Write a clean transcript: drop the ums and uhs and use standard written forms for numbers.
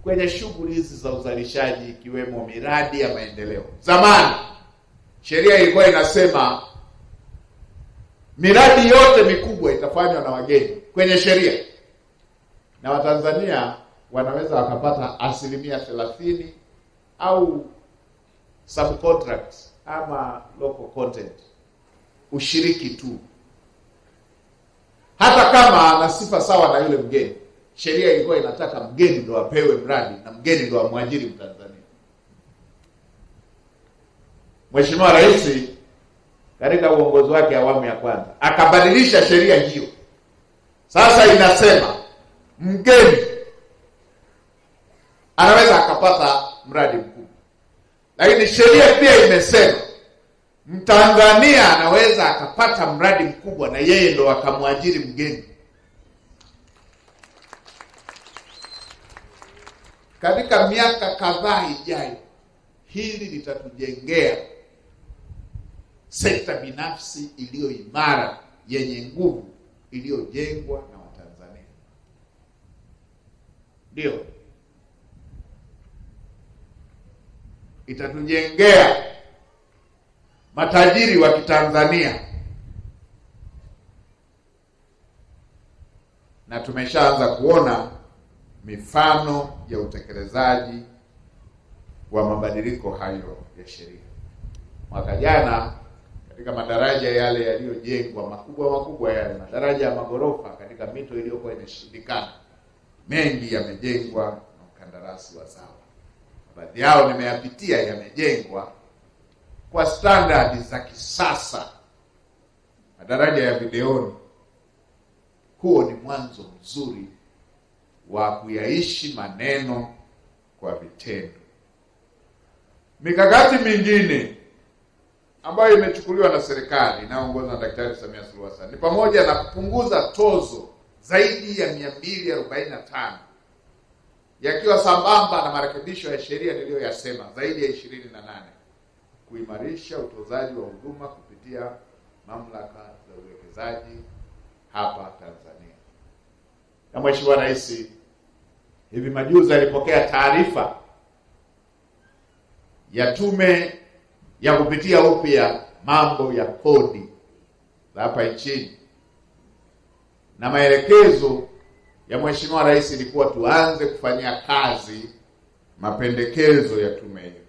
kwenye shughuli hizi za uzalishaji, ikiwemo miradi ya maendeleo. Zamani sheria ilikuwa inasema miradi yote mikubwa itafanywa na wageni kwenye sheria, na Watanzania wanaweza wakapata 30% au subcontracts ama local content, ushiriki tu, hata kama ana sifa sawa na yule mgeni. Sheria ilikuwa inataka mgeni ndo apewe mradi na mgeni ndo amwajiri Mtanzania. Mheshimiwa Rais katika uongozi wake awamu ya kwanza akabadilisha sheria hiyo. Sasa inasema mgeni anaweza akapata mradi mkubwa, lakini sheria pia imesema Mtanzania anaweza akapata mradi mkubwa na yeye ndo akamwajiri mgeni. Katika miaka kadhaa ijayo, hili litatujengea sekta binafsi iliyo imara, yenye nguvu, iliyojengwa na Watanzania. Ndio itatujengea matajiri wa Kitanzania, na tumeshaanza kuona mifano ya utekelezaji wa mabadiliko hayo ya sheria. Mwaka jana katika madaraja yale yaliyojengwa makubwa yale madaraja ya magorofa katika mito iliyokuwa inashindikana, mengi yamejengwa na mkandarasi wa sawa. Baadhi yao nimeyapitia, yamejengwa kwa standard za kisasa, madaraja ya videoni. Huo ni mwanzo mzuri wa kuyaishi maneno kwa vitendo. Mikakati mingine ambayo imechukuliwa na serikali inayoongozwa na Daktari Samia Suluhu Hassan ni pamoja na kupunguza tozo zaidi ya 245, yakiwa sambamba na marekebisho ya sheria niliyoyasema zaidi ya 28, kuimarisha utozaji wa huduma kupitia mamlaka za uwekezaji hapa Tanzania. Na Mheshimiwa Rais hivi majuzi alipokea taarifa ya tume ya kupitia upya mambo ya kodi za hapa nchini, na maelekezo ya Mheshimiwa Rais ilikuwa tuanze kufanyia kazi mapendekezo ya tume hiyo.